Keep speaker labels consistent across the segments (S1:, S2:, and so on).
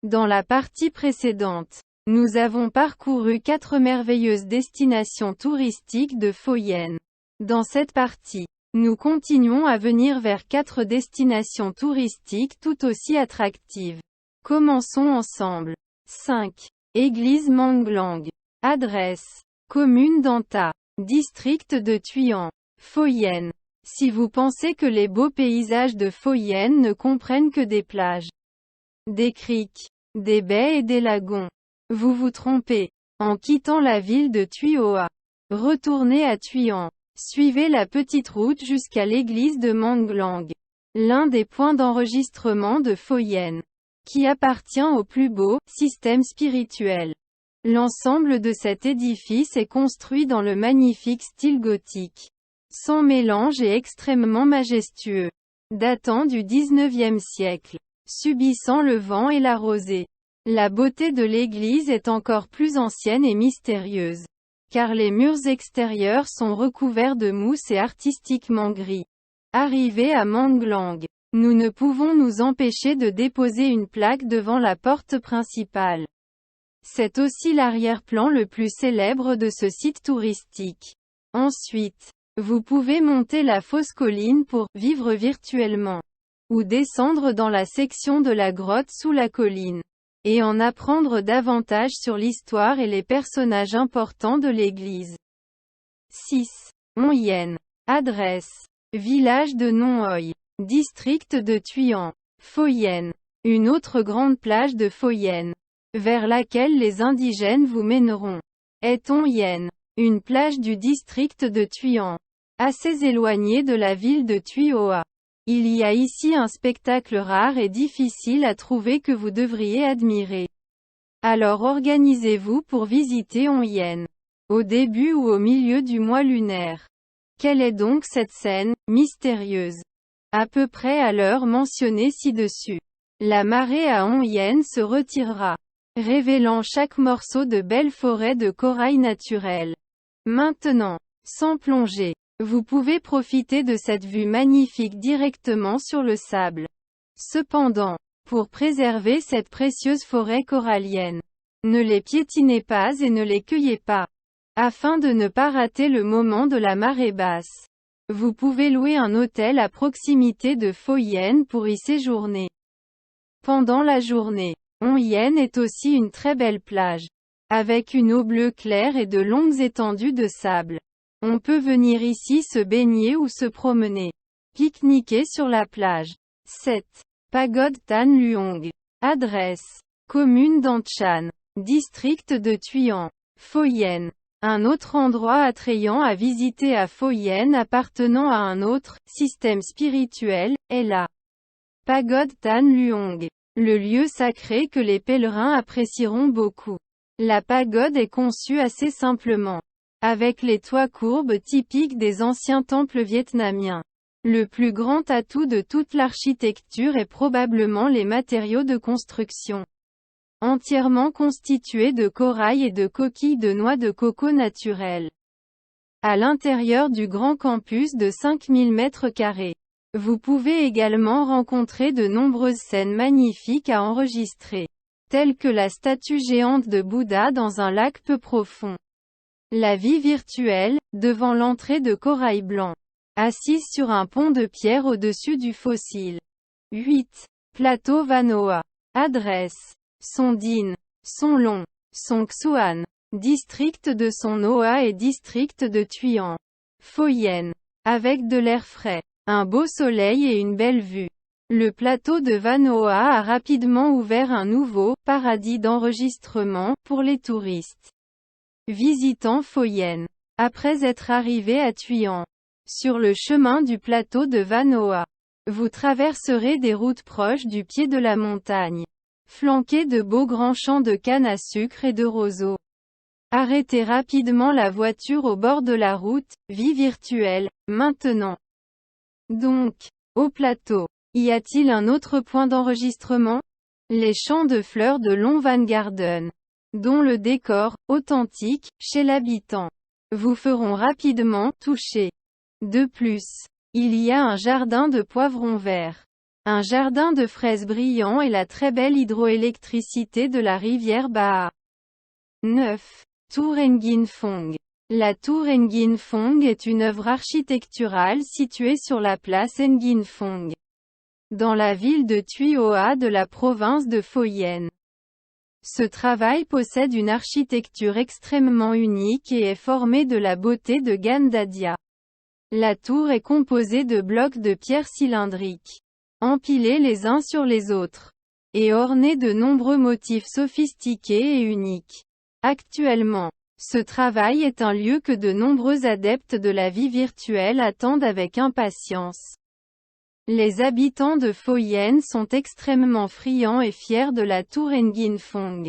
S1: Dans la partie précédente, nous avons parcouru 4 merveilleuses destinations touristiques de Pho Yen. Dans cette partie, nous continuons à venir vers 4 destinations touristiques tout aussi attractives. Commençons ensemble. 5. Église Manglang. Adresse. Commune d'Anta. District de Thuyan. Pho Yen. Si vous pensez que les beaux paysages de Pho Yen ne comprennent que des plages, des criques, des baies et des lagons, vous vous trompez. En quittant la ville de Thuyoa, retournez à Thuyan. Suivez la petite route jusqu'à l'église de Manglang, l'un des points d'enregistrement de Pho Yen, qui appartient au plus beau système spirituel. L'ensemble de cet édifice est construit dans le magnifique style gothique, sans mélange et extrêmement majestueux, datant du XIXe siècle, subissant le vent et la rosée. La beauté de l'église est encore plus ancienne et mystérieuse, car les murs extérieurs sont recouverts de mousse et artistiquement gris. Arrivés à Manglang, nous ne pouvons nous empêcher de déposer une plaque devant la porte principale. C'est aussi l'arrière-plan le plus célèbre de ce site touristique. Ensuite, vous pouvez monter la fausse colline pour vivre virtuellement, ou descendre dans la section de la grotte sous la colline, et en apprendre davantage sur l'histoire et les personnages importants de l'église. 6. On Yen. Adresse. Village de Nong Hoi. District de Thuyan. Pho Yen. Une autre grande plage de Pho Yen, vers laquelle les indigènes vous mèneront, est On Yen, une plage du district de Thuyan, assez éloignée de la ville de Thuyoa. Il y a ici un spectacle rare et difficile à trouver que vous devriez admirer. Alors organisez-vous pour visiter On Yen, au début ou au milieu du mois lunaire. Quelle est donc cette scène mystérieuse? À peu près à l'heure mentionnée ci-dessus, la marée à On Yen se retirera, révélant chaque morceau de belle forêt de corail naturel. Maintenant, sans plonger, vous pouvez profiter de cette vue magnifique directement sur le sable. Cependant, pour préserver cette précieuse forêt corallienne, ne les piétinez pas et ne les cueillez pas, afin de ne pas rater le moment de la marée basse. Vous pouvez louer un hôtel à proximité de Pho Yen pour y séjourner. Pendant la journée, On Yen est aussi une très belle plage, avec une eau bleue claire et de longues étendues de sable. On peut venir ici se baigner ou se promener, pique-niquer sur la plage. 7. Pagode Tan Luong. Adresse. Commune d'Anchan. District de Thuyan. Pho Yen. Un autre endroit attrayant à visiter à Pho Yen appartenant à un autre système spirituel est la Pagode Tan Luong, le lieu sacré que les pèlerins apprécieront beaucoup. La pagode est conçue assez simplement, avec les toits courbes typiques des anciens temples vietnamiens. Le plus grand atout de toute l'architecture est probablement les matériaux de construction, entièrement constitués de corail et de coquilles de noix de coco naturelles. À l'intérieur du grand campus de 5000 m², vous pouvez également rencontrer de nombreuses scènes magnifiques à enregistrer, telles que la statue géante de Bouddha dans un lac peu profond. La vie virtuelle, devant l'entrée de corail blanc, assise sur un pont de pierre au-dessus du fossile. 8. Plateau Vanoa. Adresse. Son Din. Son Long. Son Xuan. District de Son Noa et district de Thuyan. Pho Yen. Avec de l'air frais, un beau soleil et une belle vue, le plateau de Vanoa a rapidement ouvert un nouveau paradis d'enregistrement pour les touristes visitant Pho Yen. Après être arrivé à Thuyan, sur le chemin du plateau de Vanoa, vous traverserez des routes proches du pied de la montagne, flanquées de beaux grands champs de canne à sucre et de roseaux. Arrêtez rapidement la voiture au bord de la route, vie virtuelle, maintenant. Donc, au plateau, y a-t-il un autre point d'enregistrement? Les champs de fleurs de Long Van Garden, dont le décor, authentique, chez l'habitant, vous feront rapidement toucher. De plus, il y a un jardin de poivrons verts, un jardin de fraises brillant et la très belle hydroélectricité de la rivière Baha. 9. Tour Nguyen Phong. La tour Nguyen Phong est une œuvre architecturale située sur la place Nguyen Phong, dans la ville de Tuy Hoa de la province de Pho Yen. Ce travail possède une architecture extrêmement unique et est formé de la beauté de Gan Dadia. La tour est composée de blocs de pierre cylindriques, empilés les uns sur les autres, et ornés de nombreux motifs sophistiqués et uniques. Actuellement, ce travail est un lieu que de nombreux adeptes de la vie virtuelle attendent avec impatience. Les habitants de Pho Yen sont extrêmement friands et fiers de la tour Nguyen Phong.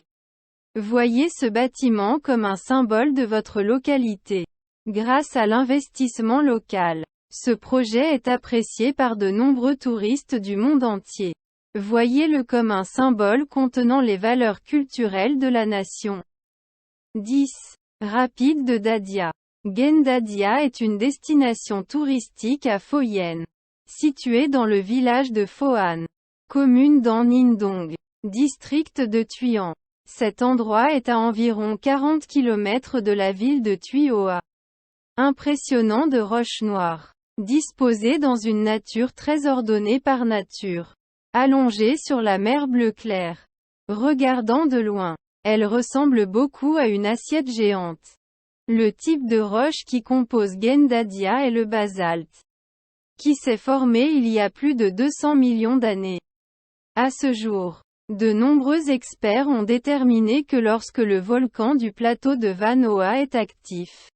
S1: Voyez ce bâtiment comme un symbole de votre localité. Grâce à l'investissement local, ce projet est apprécié par de nombreux touristes du monde entier. Voyez-le comme un symbole contenant les valeurs culturelles de la nation. 10. Rapide de Dadia. Gan Dadia est une destination touristique à Pho Yen, située dans le village de Pho An, commune d'An Ninh Dong, district de Tuy An. Cet endroit est à environ 40 km de la ville de Tuy Hoa. Impressionnant de roches noires, disposées dans une nature très ordonnée par nature, allongée sur la mer bleu clair. Regardant de loin, elle ressemble beaucoup à une assiette géante. Le type de roche qui compose Gan Dadia est le basalte, qui s'est formé il y a plus de 200 millions d'années. À ce jour, de nombreux experts ont déterminé que lorsque le volcan du plateau de Van Hoa est actif,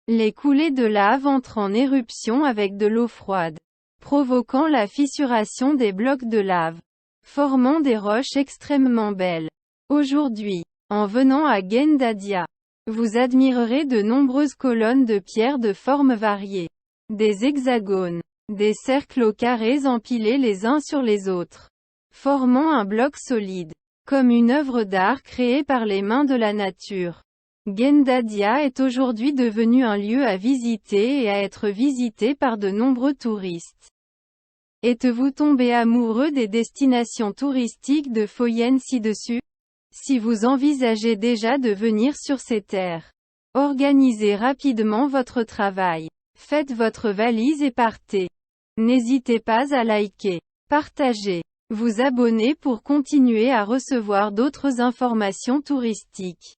S1: les coulées de lave entrent en éruption avec de l'eau froide, provoquant la fissuration des blocs de lave, formant des roches extrêmement belles. Aujourd'hui, en venant à Gan Dadia, vous admirerez de nombreuses colonnes de pierre de formes variées, des hexagones, des cercles aux carrés empilés les uns sur les autres, formant un bloc solide, comme une œuvre d'art créée par les mains de la nature. Gan Dadia est aujourd'hui devenu un lieu à visiter et à être visité par de nombreux touristes. Êtes-vous tombé amoureux des destinations touristiques de Pho Yen ci-dessus? Si vous envisagez déjà de venir sur ces terres, organisez rapidement votre travail. Faites votre valise et partez. N'hésitez pas à liker, partager, vous abonner pour continuer à recevoir d'autres informations touristiques.